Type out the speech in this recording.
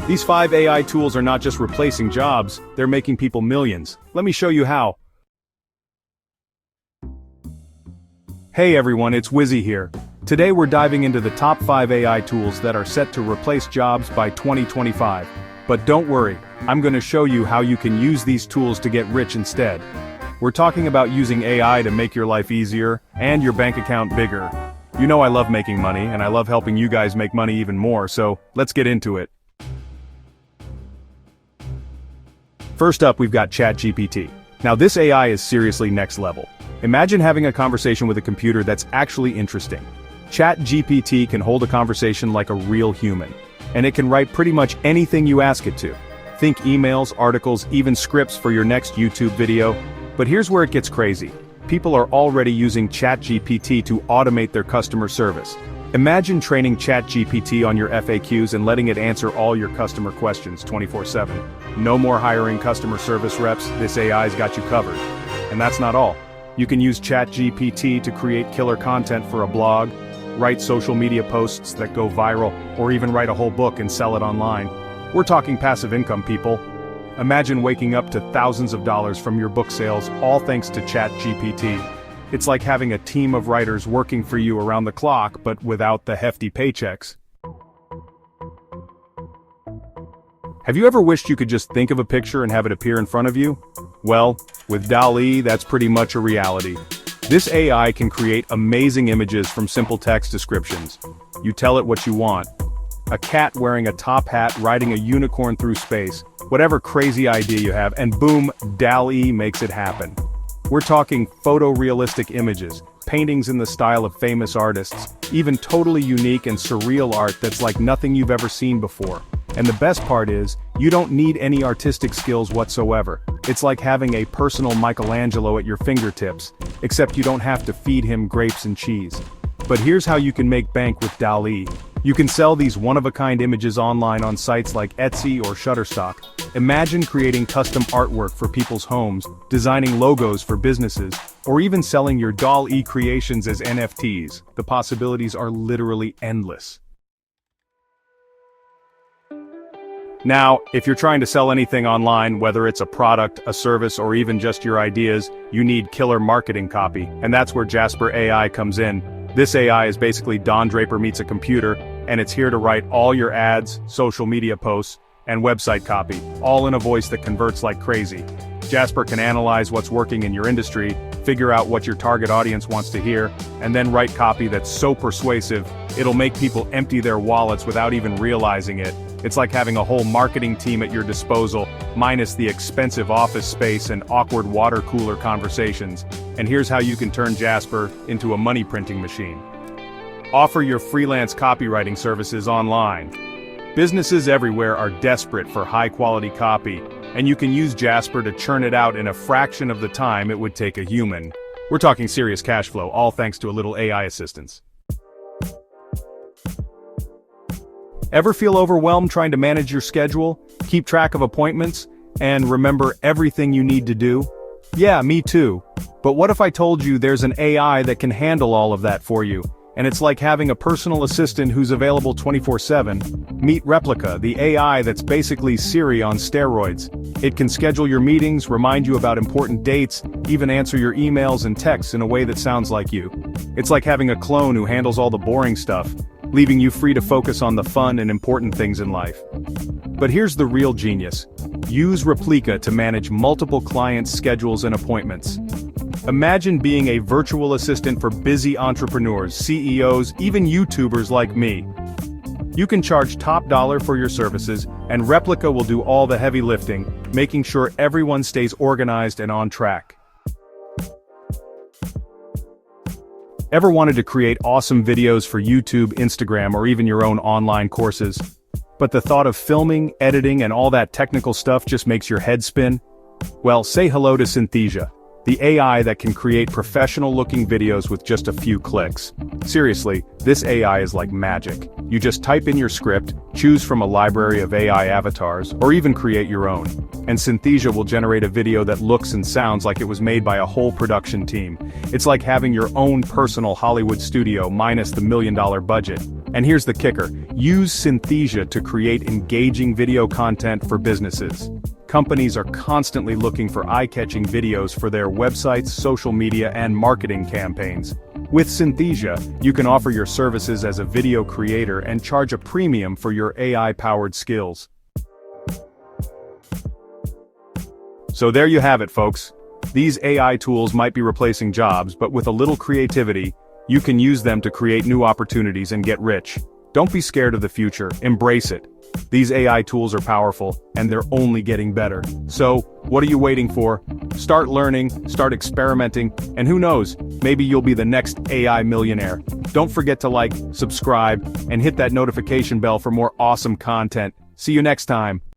These 5 AI tools are not just replacing jobs, they're making people millions. Let me show you how. Hey everyone, it's Wizzy here. Today we're diving into the top 5 AI tools that are set to replace jobs by 2025. But don't worry, I'm going to show you how you can use these tools to get rich instead. We're talking about using AI to make your life easier, and your bank account bigger. You know I love making money, and I love helping you guys make money even more, so let's get into it. First up, we've got ChatGPT. Now this AI is seriously next level. Imagine having a conversation with a computer that's actually interesting. ChatGPT can hold a conversation like a real human. And it can write pretty much anything you ask it to. Think emails, articles, even scripts for your next YouTube video. But here's where it gets crazy. People are already using ChatGPT to automate their customer service. Imagine training ChatGPT on your FAQs and letting it answer all your customer questions 24/7. No more hiring customer service reps, this AI's got you covered. And that's not all. You can use ChatGPT to create killer content for a blog, write social media posts that go viral, or even write a whole book and sell it online. We're talking passive income, people. Imagine waking up to thousands of dollars from your book sales, all thanks to ChatGPT. It's like having a team of writers working for you around the clock, but without the hefty paychecks. Have you ever wished you could just think of a picture and have it appear in front of you? Well, with DALL-E, that's pretty much a reality. This AI can create amazing images from simple text descriptions. You tell it what you want. A cat wearing a top hat riding a unicorn through space. Whatever crazy idea you have, and boom, DALL-E makes it happen. We're talking photorealistic images, paintings in the style of famous artists, even totally unique and surreal art that's like nothing you've ever seen before. And the best part is, you don't need any artistic skills whatsoever. It's like having a personal Michelangelo at your fingertips, except you don't have to feed him grapes and cheese. But here's how you can make bank with DALL-E. You can sell these one-of-a-kind images online on sites like Etsy or Shutterstock. Imagine creating custom artwork for people's homes, designing logos for businesses, or even selling your DALL-E creations as NFTs. The possibilities are literally endless. Now, if you're trying to sell anything online, whether it's a product, a service, or even just your ideas, you need killer marketing copy, and that's where Jasper AI comes in. This AI is basically Don Draper meets a computer, and it's here to write all your ads, social media posts, and website copy, all in a voice that converts like crazy. Jasper can analyze what's working in your industry, figure out what your target audience wants to hear, and then write copy that's so persuasive, it'll make people empty their wallets without even realizing it. It's like having a whole marketing team at your disposal, minus the expensive office space and awkward water cooler conversations. And here's how you can turn Jasper into a money printing machine. Offer your freelance copywriting services online. Businesses everywhere are desperate for high-quality copy, and you can use Jasper to churn it out in a fraction of the time it would take a human. We're talking serious cash flow, all thanks to a little AI assistance. Ever feel overwhelmed trying to manage your schedule, keep track of appointments, and remember everything you need to do? Yeah, me too. But what if I told you there's an AI that can handle all of that for you? And it's like having a personal assistant who's available 24/7. Meet Replica, the AI that's basically Siri on steroids. It can schedule your meetings, remind you about important dates, even answer your emails and texts in a way that sounds like you. It's like having a clone who handles all the boring stuff, leaving you free to focus on the fun and important things in life. But here's the real genius. Use Replica to manage multiple clients' schedules and appointments. Imagine being a virtual assistant for busy entrepreneurs, CEOs, even YouTubers like me. You can charge top dollar for your services, and Replica will do all the heavy lifting, making sure everyone stays organized and on track. Ever wanted to create awesome videos for YouTube, Instagram, or even your own online courses? But the thought of filming, editing, and all that technical stuff just makes your head spin? Well, say hello to Synthesia, the AI that can create professional-looking videos with just a few clicks. Seriously, this AI is like magic. You just type in your script, choose from a library of AI avatars, or even create your own. And Synthesia will generate a video that looks and sounds like it was made by a whole production team. It's like having your own personal Hollywood studio minus the $1 million budget. And here's the kicker, use Synthesia to create engaging video content for businesses. Companies are constantly looking for eye-catching videos for their websites, social media, and marketing campaigns. With Synthesia, you can offer your services as a video creator and charge a premium for your AI-powered skills. So there you have it, folks. These AI tools might be replacing jobs, but with a little creativity, you can use them to create new opportunities and get rich. Don't be scared of the future, embrace it. These AI tools are powerful, and they're only getting better. So, what are you waiting for? Start learning, start experimenting, and who knows, maybe you'll be the next AI millionaire. Don't forget to like, subscribe, and hit that notification bell for more awesome content. See you next time.